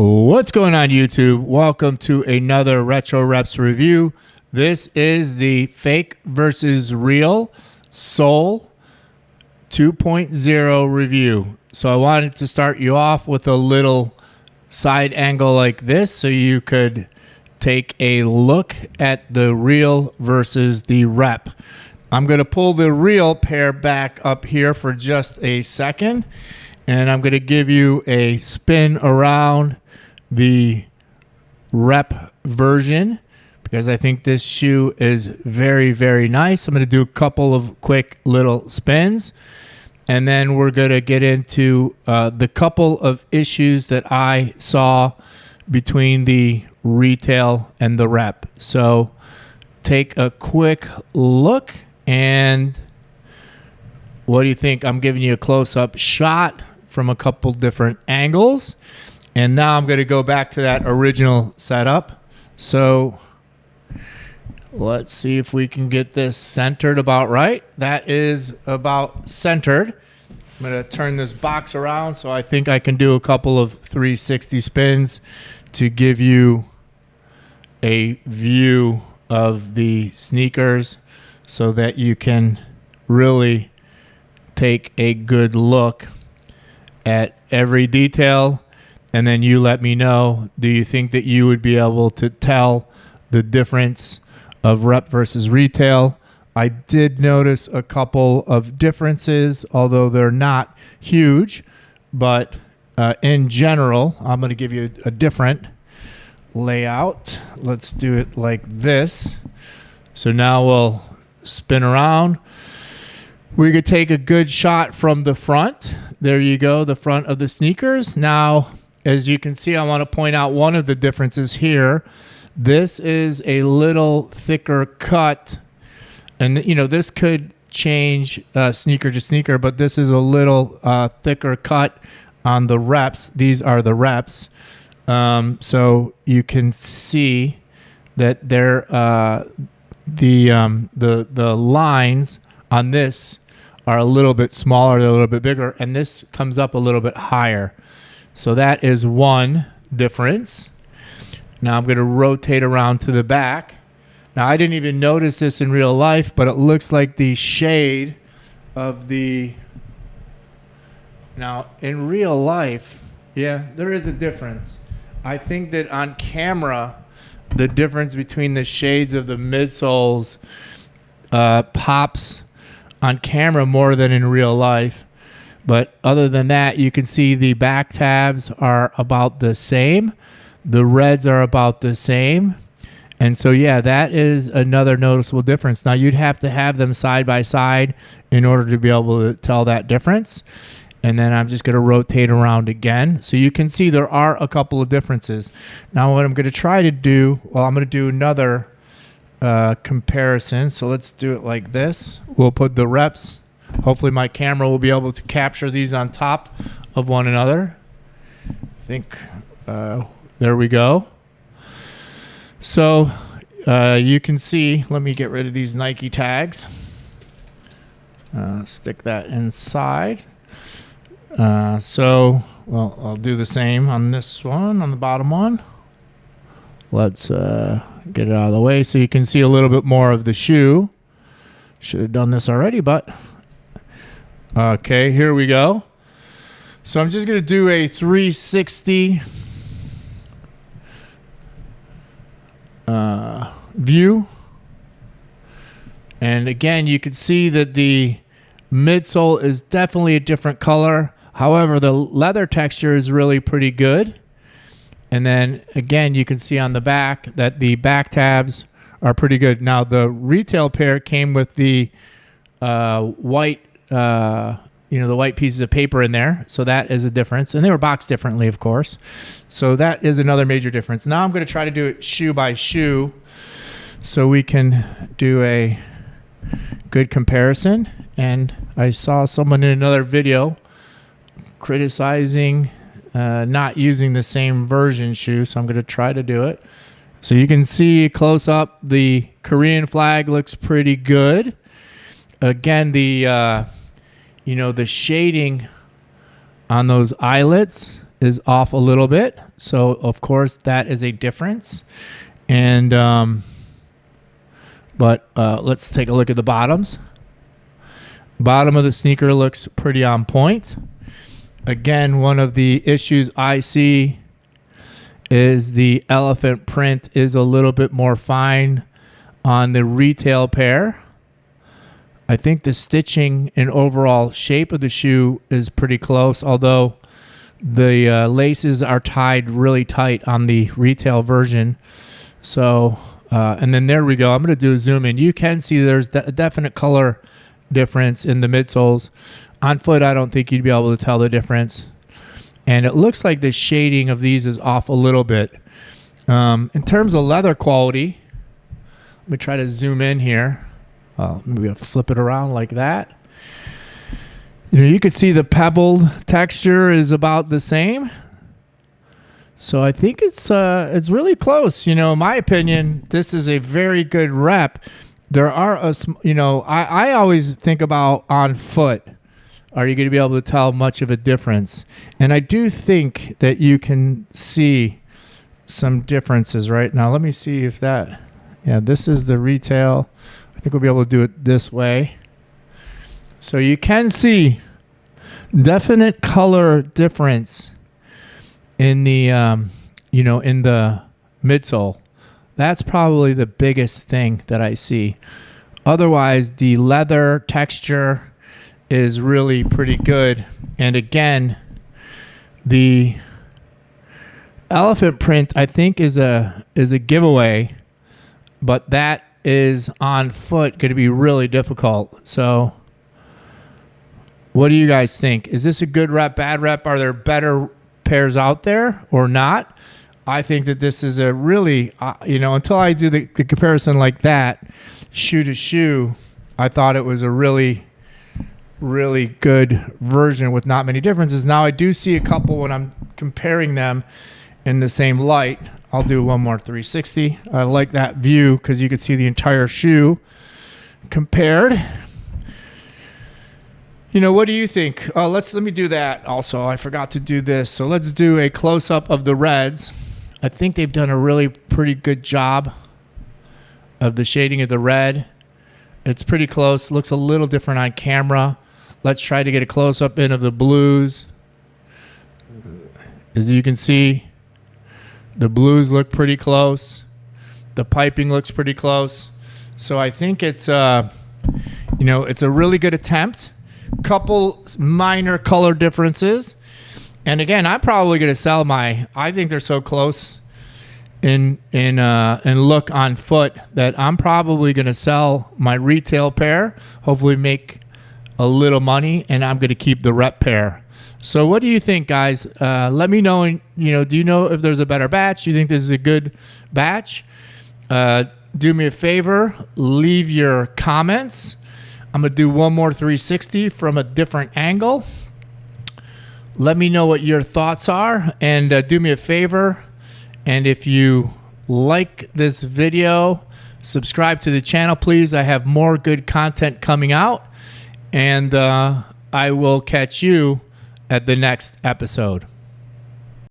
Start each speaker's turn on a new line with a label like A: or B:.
A: What's going on, YouTube? Welcome to another Retro Reps review. This is the fake versus real Seoul 2.0 review. So I wanted to start you off with a little side angle like this so you could take a look at the real versus the rep. I'm going to pull the real pair back up here for just a second, and I'm going to give you a spin around the rep version because I think this shoe is very, very nice. I'm going to do a couple of quick little spins, and then we're going to get into the couple of issues that I saw between the retail and the rep. So take a quick look, and what do you think? I'm giving you a close-up shot from a couple different angles. And now I'm going to go back to that original setup. So let's see if we can get this centered about right. That is about centered. I'm going to turn this box around, so I think I can do a couple of 360 spins to give you a view of the sneakers so that you can really take a good look at every detail. And then you let me know, do you think that you would be able to tell the difference of rep versus retail? I did notice a couple of differences, although they're not huge. But in general, I'm going to give you a different layout. Let's do it like this. So now we'll spin around. We could take a good shot from the front. There you go, the front of the sneakers. Now, as you can see, I want to point out one of the differences here. This is a little thicker cut. And, you know, this could change sneaker to sneaker, but this is a little thicker cut on the reps. These are the reps. So you can see that they're, the lines on this are a little bit smaller, they're a little bit bigger, and this comes up a little bit higher. So that is one difference. Now I'm going to rotate around to the back. Now I didn't even notice this in real life, but it looks like the shade of the... Now in real life, yeah, there is a difference. I think that on camera, the difference between the shades of the midsoles pops on camera more than in real life. But other than that, you can see the back tabs are about the same. The reds are about the same. And so, yeah, that is another noticeable difference. Now, you'd have to have them side by side in order to be able to tell that difference. And then I'm just going to rotate around again. So you can see there are a couple of differences. Now, what I'm going to try to do, well, I'm going to do another comparison. So let's do it like this. We'll put the reps. Hopefully my camera will be able to capture these on top of one another. I think there we go. So you can see, let me get rid of these Nike tags. Stick that inside. So, well, I'll do the same on this one, on the bottom one. Let's get it out of the way so you can see a little bit more of the shoe. Should have done this already, but... Okay, here we go. So I'm just going to do a 360 view. And again, you can see that the midsole is definitely a different color. However, the leather texture is really pretty good. And then again, you can see on the back that the back tabs are pretty good. Now, the retail pair came with the white the white pieces of paper in there. So that is a difference. And they were boxed differently, of course. So that is another major difference. Now I'm going to try to do it shoe by shoe so we can do a good comparison. And I saw someone in another video criticizing not using the same version shoe. So I'm going to try to do it. So you can see close up, the Korean flag looks pretty good. Again, the shading on those eyelets is off a little bit. So of course that is a difference. And let's take a look at the bottoms. Bottom of the sneaker looks pretty on point. Again, one of the issues I see is the elephant print is a little bit more fine on the retail pair. I think the stitching and overall shape of the shoe is pretty close, although the laces are tied really tight on the retail version. So, and then there we go. I'm going to do a zoom in. You can see there's a definite color difference in the midsoles. On foot, I don't think you'd be able to tell the difference. And it looks like the shading of these is off a little bit. In terms of leather quality, let me try to zoom in here. Maybe I'll flip it around like that. You know, you could see the pebbled texture is about the same. So I think it's really close. You know, in my opinion, this is a very good rep. There are I always think about on foot. Are you going to be able to tell much of a difference? And I do think that you can see some differences right now. Let me see if that, yeah, this is the retail. I think we'll be able to do it this way. So you can see definite color difference in the, in the midsole. That's probably the biggest thing that I see. Otherwise, the leather texture is really pretty good. And again, the elephant print I think is a giveaway, but that is on foot going to be really difficult. So what do you guys think? Is this a good rep, bad rep? Are there better pairs out there or not? I think that this is a really, until I do the comparison like that, shoe to shoe, I thought it was a really, really good version with not many differences. Now I do see a couple when I'm comparing them in the same light. I'll do one more 360. I like that view because you could see the entire shoe compared. You know, what do you think? Let me do that also. I forgot to do this. So let's do a close-up of the reds. I think they've done a really pretty good job of the shading of the red. It's pretty close. Looks a little different on camera. Let's try to get a close-up in of the blues. As you can see, the blues look pretty close. The piping looks pretty close. So I think it's it's a really good attempt. Couple minor color differences. And again, I'm probably going to sell I think they're so close in look on foot that I'm probably going to sell my retail pair, hopefully make a little money, and I'm going to keep the rep pair. So what do you think, guys? Let me know, do you know if there's a better batch? Do you think this is a good batch? Do me a favor, leave your comments. I'm going to do one more 360 from a different angle. Let me know what your thoughts are, and do me a favor. And if you like this video, subscribe to the channel, please. I have more good content coming out, and I will catch you at the next episode.